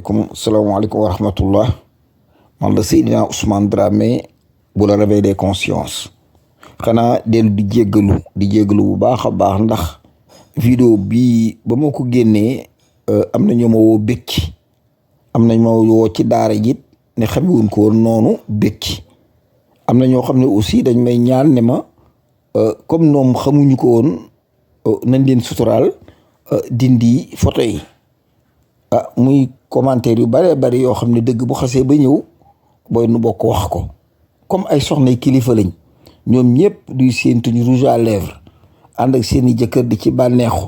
Salaamaaleykum wa rahmatullah man la Seydina Ousmane Dramé bu la réveil des consciences xanaa dellu di jéggalu bu baax a baax ndax vidéo bii ba ma ko génnee am na ñoo ma woo békki am na ñoo woo ci daara jit ne xamewuñ ko woon noonu békki am na ñoo xam ne aussi dañ may ñaan ne ma comme ñoom xamuñu ko woon nañ leen suturaal dindi photo yi muy commentaire yu bare bari yoo xam ne dëgg bu xasee ba ñëw booy nu bokk wax ko comme ay soxna kilifa lañ ñoom ñëpp duy seen tuñ rouge à lèvres ànd ak seeni jëkkër di ci bànneexu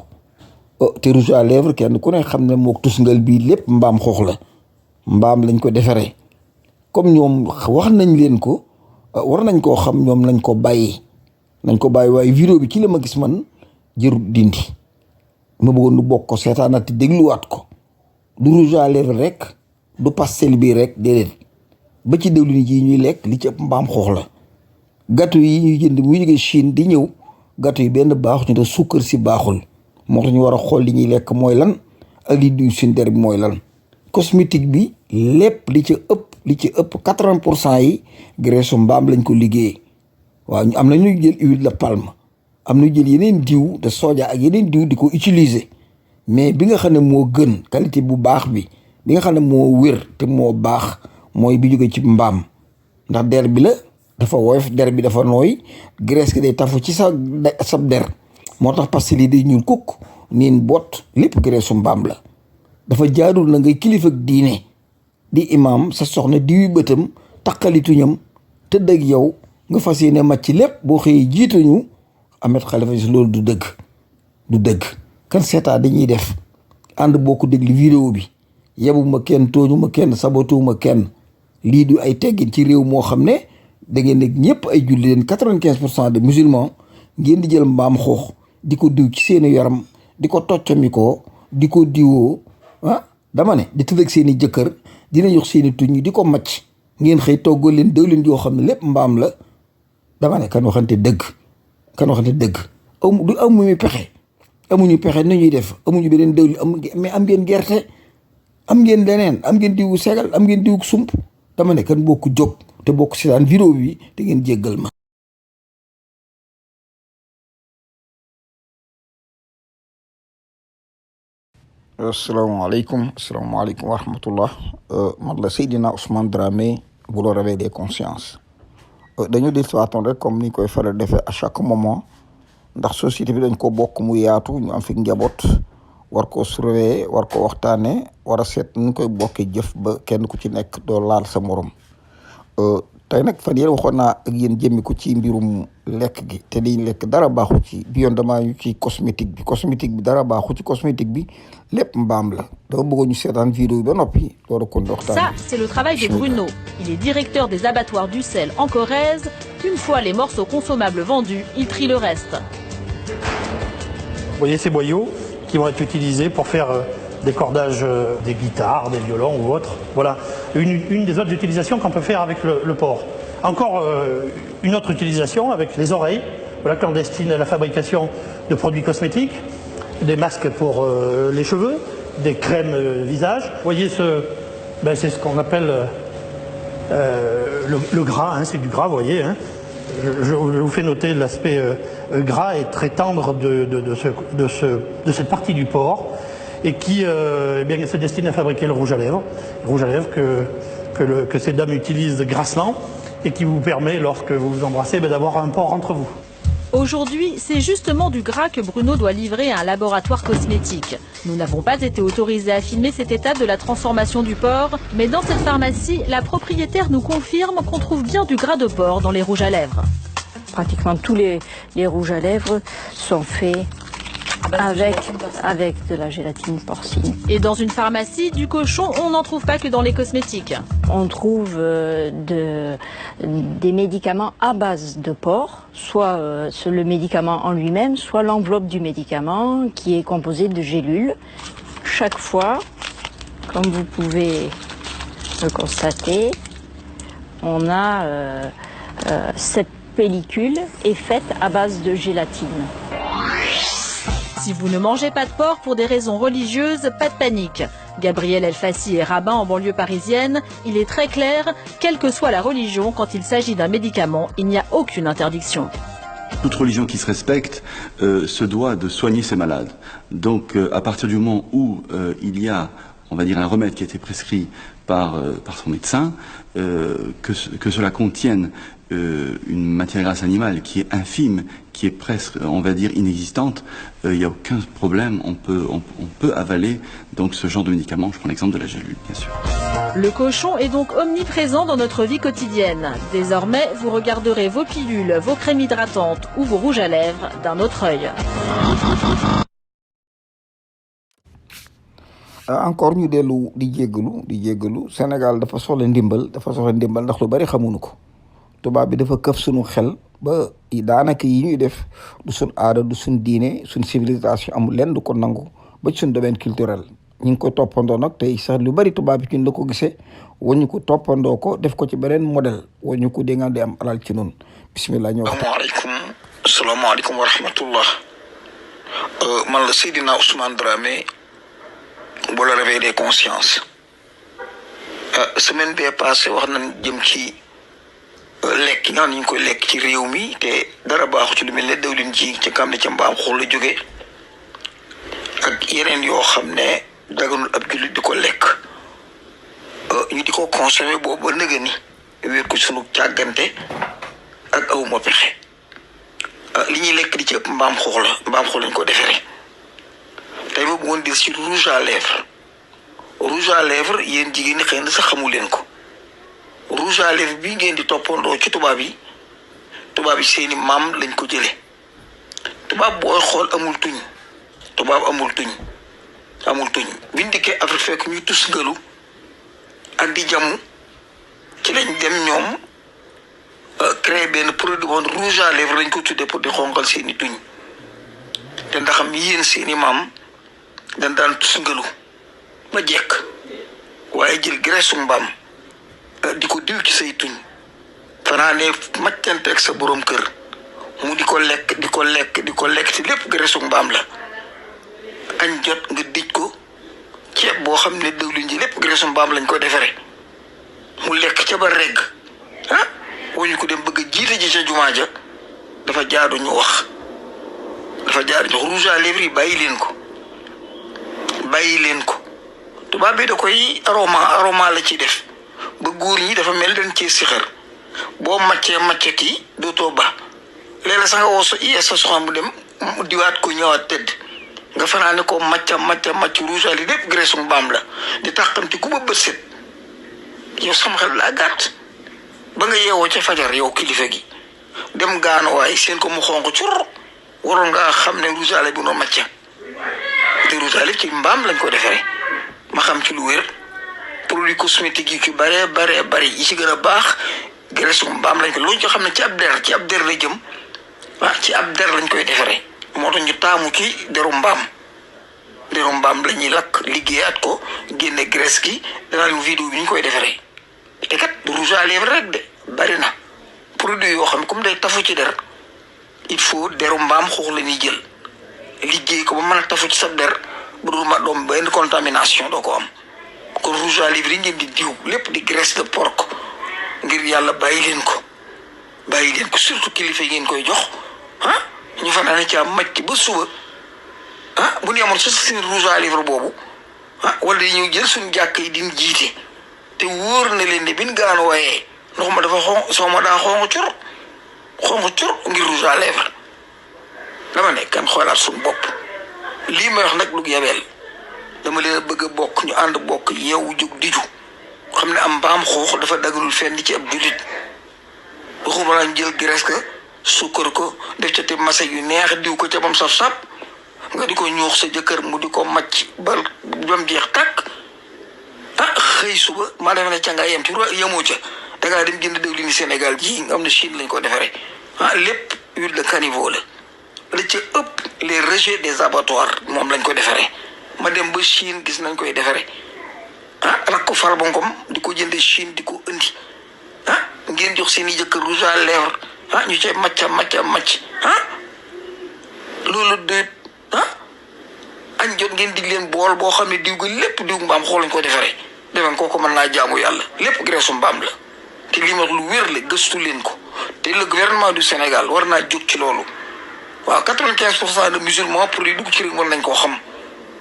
te rouge à lèvres kenn ku ne xam ne mook tusngal bii lépp mbaam xoox la mbaam lañ ko defaree comme ñoom wax nañ leen ko war nañ koo xam ñoom nañ ko bàyyi waaye vidéo bi ci la ma gis man jërut dindi ma bëggoon nu bokk ko seetaanati dégluwaat ko du rouge à lèvres rek du pastel bi rek déedéet ba ci diwlin ji ñuy lekk li ci ëpp mbaam xoox la gâteau yi ñuy jënd muy jóge Chine di ñëw gâteau yi benn baaxu ñu te sukkar si baaxul moo tax ñu war a xool li ñuy lekk mooy lan ak li duy suñ der bi mooy lan cosmétique bi lépp li ci ëpp 80% yi graisse mbaam lañ ko liggéeyee waaw am na ñuy jël huile de palme am na jël yeneen diw de soja ak yeneen diw di ko utiliser mais bi nga xam ne moo gën qualité bu baax bi nga xam ne moo wér te moo baax mooy bi jóge ci mbaam ndax der bi la dafa woyof der bi dafa nooy graisse gi day tafu ci sab der moo tax pastel yi day ñuul kukk niin bot lépp graisse mbaam la dafa jaadul na ngay kilifa ak diine di imam sa soxna diwi bëtam taqalituñam tëdd ak yow nga fas yéene màcc lépp boo xëyee jiituñu Ahmed Khalifa si loolu du dëgg kan seetaa dañuy def ànd boo ko déglu vidéo bi yebuma kenn tooñuma kenn sabotuuma kenn lii du ay teggin ci réew moo xam ne da ngeen ne ñëpp ay julli leen 95% de musulmans ngeen di jël mbaam xoox di ko diw ci seeni yaram di ko toccamikoo di ko diwoo dama ne di tëdd ak seeni jëkkër dina jox seeni tuñ di ko macc ngeen xëy toggal leen dëwlin yoo xam ne lépp mbaam la dama ne kan waxante dëgg amuñu pexe nu ñuy def amuñu beneen dëwlin mais am ngeen gerte am ngeen leneen am ngeen diwu segal am ngeen diwu sump dama ne kan bokk jóg te bokk si daan vidéo bi te ngeen jéggal ma. asalaamaaleykum wa rahmatullah man la Seydina Ousmane Dramé bu la réveil des consciences dañu di siwaatoon rek comme ni koy faral defee à chaque moment ndax société bi dañ ko bokk mu yaatu ñu am fi njaboot war koo surveiller war ko waxtaanee war a seet nu koy bokkee jëf ba kenn ku ci nekk doo laal sa morom tey nag fan yéen waxoon naa ak yéen jëmmi ko ci mbirum lekk gi te liñ lekk dara baaxu ci bi yoon damaa ñu ci cosmétique bi dara baaxu ci cosmétique bi lépp mbaam la dama bëggoon ñu seetaan vidéo bi ba noppi loolu kon waxtaan. Ça, c'est le travail de Bruno. Il est directeur des abattoirs d'Ussel en Corrèze. Une fois les morceaux consommables vendus, il trie le reste. Vous voyez ces boyaux qui vont être utilisés pour faire des cordages des guitares, des violons ou autres. Voilà une des autres utilisations qu'on peut faire avec le porc. Encore une autre utilisation avec les oreilles, voilà, clandestine à la fabrication de produits cosmétiques, des masques pour les cheveux, des crèmes visage. Vous voyez c'est ce qu'on appelle le gras, c'est du gras, vous voyez. Je vous fais noter l'aspect gras et très tendre de cette partie du porc et qui se destine à fabriquer le rouge à lèvres que ces dames utilisent grassement et qui vous permet, lorsque vous vous embrassez, d'avoir un porc entre vous. Aujourd'hui, c'est justement du gras que Bruno doit livrer à un laboratoire cosmétique. Nous n'avons pas été autorisés à filmer cette étape de la transformation du porc, mais dans cette pharmacie, la propriétaire nous confirme qu'on trouve bien du gras de porc dans les rouges à lèvres. Pratiquement tous les rouges à lèvres sont faits avec de la gélatine porcine. Et dans une pharmacie, du cochon, on n'en trouve pas que dans les cosmétiques. On trouve des médicaments à base de porc, soit le médicament en lui-même, soit l'enveloppe du médicament qui est composée de gélules. Chaque fois, comme vous pouvez le constater, on a cette pellicule est faite à base de gélatine. Si vous ne mangez pas de porc pour des raisons religieuses, pas de panique. Gabriel Elfassi est rabbin en banlieue parisienne. Il est très clair, quelle que soit la religion, quand il s'agit d'un médicament, il n'y a aucune interdiction. Toute religion qui se respecte se doit de soigner ses malades. Donc à partir du moment où il y a, on va dire, un remède qui a été prescrit par son médecin, que cela contienne une matière grasse animale qui est infime, qui est presque, on va dire, inexistante, il n'y a aucun problème, on peut avaler donc ce genre de médicament. Je prends l'exemple de la gélule, bien sûr. Le cochon est donc omniprésent dans notre vie quotidienne. Désormais, vous regarderez vos pilules, vos crèmes hydratantes ou vos rouges à lèvres d'un autre œil. encore ñu dellu di jéggalu Sénégal dafa soxla ndimbal ndax lu bari xamuñu ko tubaab bi dafa këf suñu xel ba daanaka yi ñuy def du suñ aada du suñ diine suñ civilisation amul lenn du ko nangu ba ci suñ domaine culturel ñu ngi koy toppandoo nag tey sax lu bari tubaab bi ci ñun la ko gisee wañu ko toppandoo ko def ko ci beneen modèle wañu ko di nga di am alal ci nun bismillah ñëw. Asalaamaaleykum wa rahmatullah man la Seydina Ousmane Dramé bu la réveil des consciences semaine bee passé wax nañ jëm ci lekk nga xam ne ñu koy lekk ci réew mi te dara baaxu ci lu mel ne dawlin ji ci kam ne ca mbaam xool la jóge ak yeneen yoo xam ne daganul ab jullit di ko lekk ñu di ko consommé boobu ba nëga ni wéer ko sunu càggante ak awuma pexe li ñuy lekk di ci ëpp mbaam xoox lañ ko defaree tey ma bëggoon dir ci rouge à lèvres yéen jigéen ñi xëy na sax xamu leen ko rouge à lèvres bii ngeen di toppandoo ci tubaab yi seeni maam lañ ko jële tubaab booy xool amul tuñ biñ dikkee Afrique fekk ñuy tus ngalu ak di jàmm ci lañ dem ñoom créer benn produit bon rouge à lèvres lañ ko tuddee pour di xonqal seeni tuñ te ndaxam yéen seeni maam dañ daan tus ngalu ba jekk waaye jël graisse mbaam di ko diw ci say tuñ fanaane maccante ak sa borom kër mu di ko lekk ci lépp graisse mbaam la añ jot nga dij ko ceeb boo xam ne dëwlin ji lépp graisse mbaam lañ ko defaree mu lekk ca ba regg wañu ko dem bëgg a jiite ji ca jumaa ja dafa jaadu ñu wax rouge à lèvres yi bàyyi leen ko tubaab bi da koy aroma la ci def ba góor ñi dafa mel dañ ci sixar boo maccati dootoo ba léeg-léeg sax nga woo sa soxna bu dem mu diwaat ko ñëwaat tëdd nga fanaane ko macc rouge à lèvres lépp graisse mbaam la di taxamti ku ba bët set yow sama xel laa gàtt ba nga yeewoo ca fajar yow kilifa gi dem gaanuwaay seen ko mu xonq cur waroon nga xam ne rouge à lèvres bu noo macca te rouge à lèvres ci mbaam lañ ko defaree ma xam ci lu wér produit cosmétique yi ci bare yi ci gën a baax graisse mbaam lañ ko loolu ci xam ne ci ab der la jëm ci ab der lañ koy defaree moo tax ñu taamu ci deru mbaam la ñuy lakk liggéeyaat ko génne graisse gi danaa leen vidéo bi ñu koy defaree te kat du rouge à lèvres rek de bari na produit yoo xam ne comme day tafu ci der il faut deru mbaam xoox la ñuy jël liggéey ko ba mën a tafu ci sa der bu dul ma doom benn contamination doo ko am kon rouge à lèvres yi ngeen di diw lépp di graisse de porc ngir yàlla bàyyi leen ko surtout kilifa yi ngeen koy jox ñu fa naan ci am macc ba suba bu ñu amoon seen rouge à lèvres boobu wala dañuy jël suñu jàkk yi din jiite te wóor na leen ne bin gaanu waaye ndox ma dafa xonq cur ngir rouge à lèvres dama ne kan xoolaat suñu bopp lii may wax nag lu yabeel dama leen a bëgg a bokk ñu ànd bokk yeewu jóg diju xam ne am mbaam xoox dafa dagalul fenn ci ab jullit waxuma laa jël graisse ka sukkar ko def ca te masa yu neex diw ko ca bam saf nga di ko ñuux sa jëkkër mu di ko macc ba bam jeex tàkk xëy suba maa defe ne ca nga yem ci yemoo ca dangaa dem jënd diwlin Sénégal ji nga xam ne Chine lañ ko defaree lépp huile de caniveau la ca ëpp les rejets des abattoirs moom lañ ko defaree ma dem ba Chine gis nañ koy defaree rak ko Farba Ngom di ko jënde Chine di ko indi ngeen jox seen i jëkkër rouge à lèvres ñu cay macc loolu de añ jot ngeen dig leen bool boo xam ne diw gi lépp diw mbaam xool lañ ko defaree defen kooku mën naa jaamu yàlla lépp graisse mbaam la te li ma wax lu wér la gëstu leen ko te le gouvernement du Sénégal war naa jóg ci loolu waaw 95% de musulmans pour di dugg ci réew war nañ koo xam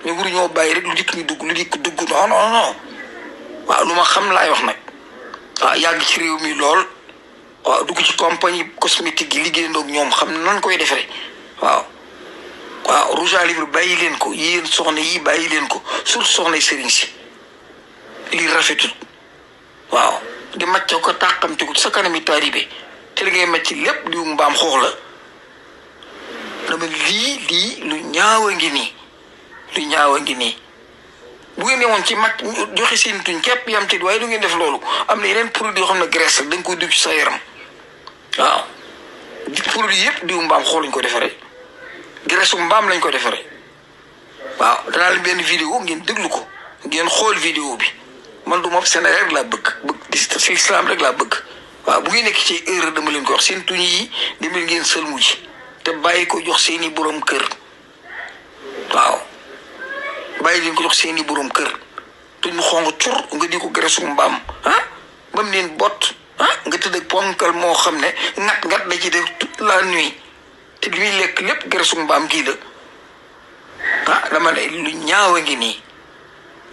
mais waruñoo bàyyi rek lu dikk ñu dugg lu dikk dugg non waaw lu ma xam laay wax nag waaw yàgg ci réew mi lool waaw dugg ci compagnie cosmétique yi liggéeyandoog ñoom xam nan koy defaree waaw rouge à lèvres bàyyi leen ko yéen soxna yi bàyyi leen ko surtout soxna sëriñ si lii rafetul waaw di macca ko tàqamti ko sa kanami taalibe te li ngay macc lépp diw mbaam xoox la dama lii lu ñaawa ngi nii bu ngeen demoon ci mag joxe seen tuñ képp yam ci waaye du ngeen def loolu am na yeneen produit yoo xam ne graisse la da nga koy diw ci sa yaram waaw produit yëpp diw mbaam xool lañ ko defaree graisse mbaam lañ ko defaree waaw danaa leen benn vidéo ngeen déglu ko ngeen xool vidéo bi man du moom Sénégal rek laa bëgg si islam rek laa bëgg waaw bu ngeen nekk ci erreur dama leen ko wax seen tuñ yi demel ngeen sëlmu ci te bàyyi ko jox seeni borom kër waaw bàyyi leen ko jox seeni borom kër tuñ mu xong cur nga di ko graisse mbaam bam leen bot nga tëdd ak ponkal moo xam ne ngat da ci def toute la nuit te li muy lekk lépp graisse mbaam gii la dama ne lu ñaawa ngi nii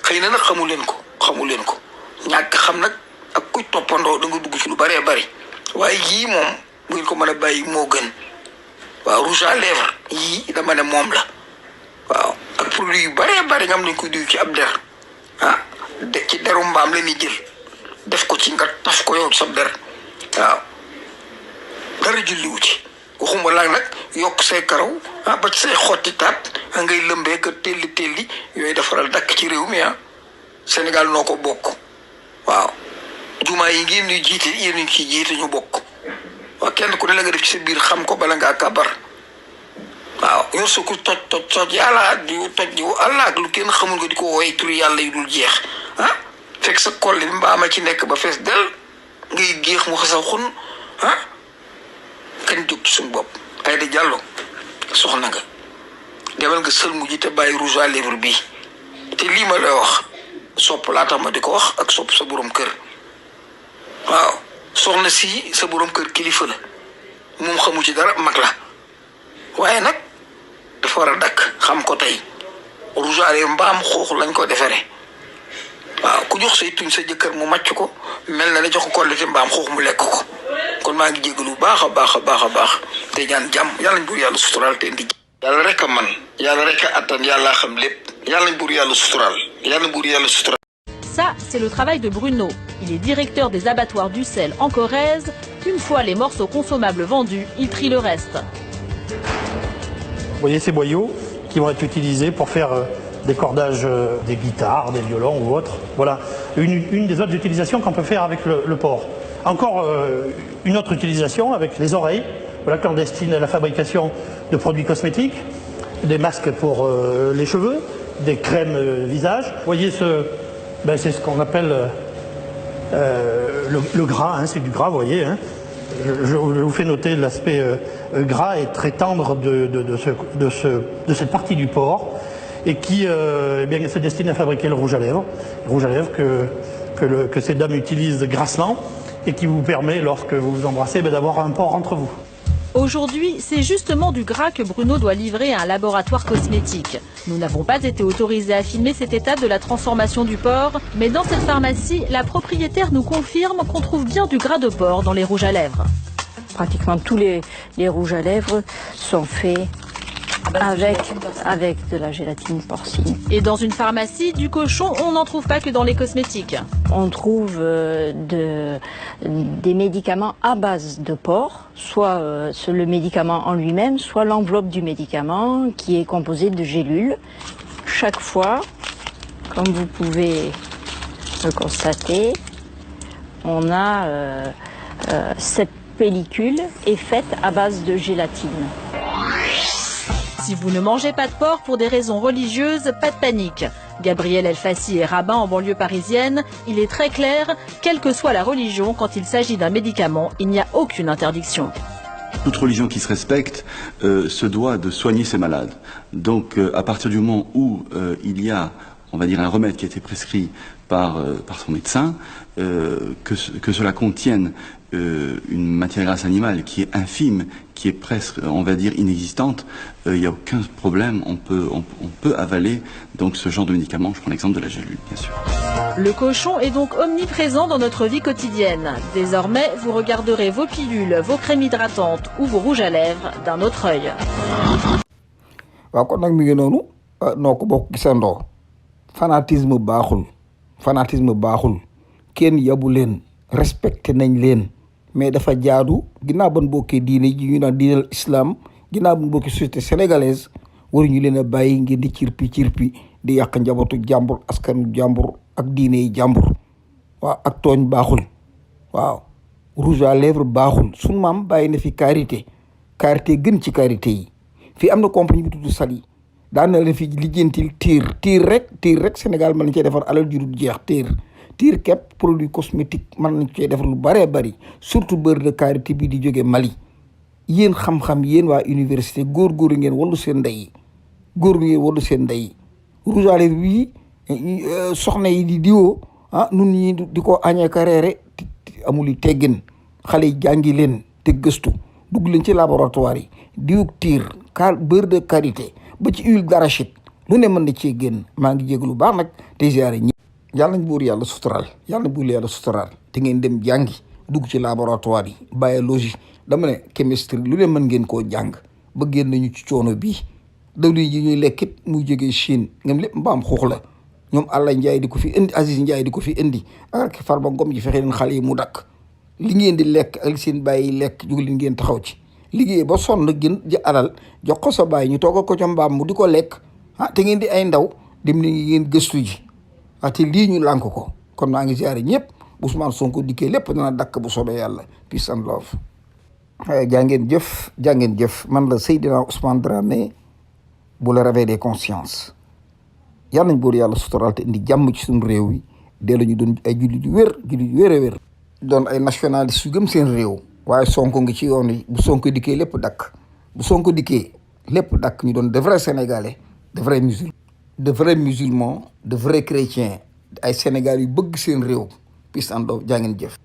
xëy na nag xamu leen ko ñàkk xam nag ak kuy toppandoo da nga dugg ci lu bëree bëri waaye yii moom bu ngeen ko mën a bàyyi moo gën waaw rouge à lèvres yii dama ne moom la waaw ak produit yu bëree bëri nga am nañ koy diw ci ab der ci deru mbaam la ñuy jël def ko ci nga taf ko yow sa der waaw dara julliwu ci waxuma laa nag yokk say karaw ba ci say xotti taat ngay lëmbee ka telli yooyu defaral dakk ci réew mi Sénégal noo ko bokk waaw jumaa yi ngeen di jiite yéen ñu ciy jiite ñu bokk waaw kenn ku ne la nga def ci sa biir xam ko bala ngaa kabar waaw yor sa ku toj yàlla di Allah ak lu kenn xamul nga di ko woy turu yàlla yu dul jeex fekk sa kolli mbaama ci nekk ba fees del ngay géex mu xasaw xun kan jóg ci suñu bopp ay da jàllo soxna nga demal nga sëlmu ji te bàyyi rouge à lèvres bii te lii ma lay wax sopp laa tax ma di ko wax ak sopp sa borom kër waaw soxna si sa borom kër kilifa la moom xamu ci dara mag la waaye nag dafa war a dakk xam ko tey rouge à lèvres mbaam xoox lañ ko defaree waaw ku jox say tuñ sa jëkkër mu màcc ko mel na ne jox ko kollite mbaam xoox mu lekk ko kon maa ngi jégalu baax a baax te ñaan jàmm yàlla nañ buur yàlla suturaal te indi yàlla rek a man yàlla rek a attan yàlla xam lépp yàlla nañ buur yàlla suturaal yàlla nañ buur yàlla suturaal. Ça, c'est le travail de Bruno. Il est directeur des abattoirs d'Ussel en Corrèze. Une fois les morceaux consommables vendus, il trie le reste. Vous voyez ces boyaux qui vont être utilisés pour faire des cordages des guitares, des violons ou autres. Voilà une des autres utilisations qu'on peut faire avec le porc. Encore une autre utilisation avec les oreilles, voilà, clandestine à la fabrication de produits cosmétiques, des masques pour les cheveux, des crèmes visage. Vous voyez c'est ce qu'on appelle le gras, c'est du gras, vous voyez. Je vous fais noter l'aspect gras et très tendre de cette partie du porc et qui se destine à fabriquer le rouge à lèvres que ces dames utilisent grassement et qui vous permet, lorsque vous vous embrassez, d'avoir un porc entre vous. Aujourd'hui, c'est justement du gras que Bruno doit livrer à un laboratoire cosmétique. Nous n'avons pas été autorisés à filmer cette étape de la transformation du porc, mais dans cette pharmacie, la propriétaire nous confirme qu'on trouve bien du gras de porc dans les rouges à lèvres. Pratiquement tous les rouges à lèvres sont faits avec de la gélatine porcine. Et dans une pharmacie, du cochon, on n'en trouve pas que dans les cosmétiques. On trouve des médicaments à base de porc, soit le médicament en lui-même, soit l'enveloppe du médicament qui est composée de gélules. Chaque fois, comme vous pouvez le constater, on a cette pellicule est faite à base de gélatine. Si vous ne mangez pas de porc pour des raisons religieuses, pas de panique. Gabriel Elfassi est rabbin en banlieue parisienne. Il est très clair, quelle que soit la religion, quand il s'agit d'un médicament, il n'y a aucune interdiction. Toute religion qui se respecte se doit de soigner ses malades. Donc à partir du moment où il y a, on va dire, un remède qui a été prescrit par son médecin, que cela contienne une matière grasse animale qui est infime, qui est presque, on va dire, inexistante, il n'y a aucun problème, on peut avaler donc ce genre de médicament. Je prends l'exemple de la gélule, bien sûr. Le cochon est donc omniprésent dans notre vie quotidienne. Désormais, vous regarderez vos pilules, vos crèmes hydratantes ou vos rouges à lèvres d'un autre œil. waaw kon nag mi ngi noonu noo ko bokk gisandoo fanatisme baaxul kenn yabu leen respecté nañ leen mais dafa jaadu ginnaaw ban bokkee diine ji ñu naan diinal islam ginnaaw ban bokkee société sénégalaise waruñu leen a bàyyi ngeen di cirpi di yàq njabootu jàmbur askanu jàmbur ak diine yi jàmbur waaw ak tooñ baaxul waaw rouge à lèvres baaxul suñu maam bàyyi na fi karité gën ci karité yi fii am na compagnie bu tudd Sali daan na leen fi lijjantil tiir rek Sénégal mën nañ cee defar alal ju dul jeex tiir képp produit cosmétique mën nañ cee defar lu bëree bëri surtout beurre de karité bi di jóge Mali yéen xam-xam yéen waa université góor ngeen wallu seen ndey rouge à lèvres bi soxna yi di diwoo nun ñi di ko añee ka reere amuli teggin xale yi jàngi leen te gëstu dugg leen ci laboratoire yi diwug tiir beurre de karité ba ci huile d'arachide lu ne mën na cee génn maa ngi jéglu baax nag te ziare ñi yàlla nañ buur yàlla suturaal te ngeen dem jàngi dugg ci laboratoire yi biologie dama ne chimistrie lu ne mën ngeen koo jàng ba génn nañu ci coono bii dawlin yi ñuy lekkit muy jógee Chine ngam lépp mbaam xuux la ñoom Alla Ndiaye di ko fi indi Aziz Ndiaye di ko fi indi ak Farba Ngom ji fexe leen xale yi mu dakk li ngeen di lekk ak seen bàyyi lekk jóg leen ngeen taxaw ci liggéey ba sonn gën ji alal jox ko sa bàyyi ñu toogal ko ca mbaam mu di ko lekk te ngeen di ay ndaw dem ni ngeen gëstu ji te lii ñu lànk ko kon maa ngi ziare ñëpp Ousmane Sonko dikkee lépp dana dakk bu soobee yàlla peace and love. jaa ngeen jëf man la Seydina Ousmane Dramé bu la réveil des consciences yàlla nañ buur yàlla sutural te indi jàmm ci suñu réew yi dellu ñu doon ay jullit yu wér a wér doon ay nationalistes yu gëm seen réew waaye Sonko ngi ci yoon yi bu Sonko dikkee lépp dakk ñu doon de vrais sénégalais de vrais musulmans de vrais chrétiens ay sénégal yu bëgg seen réew peace and love jaa ngeen jëf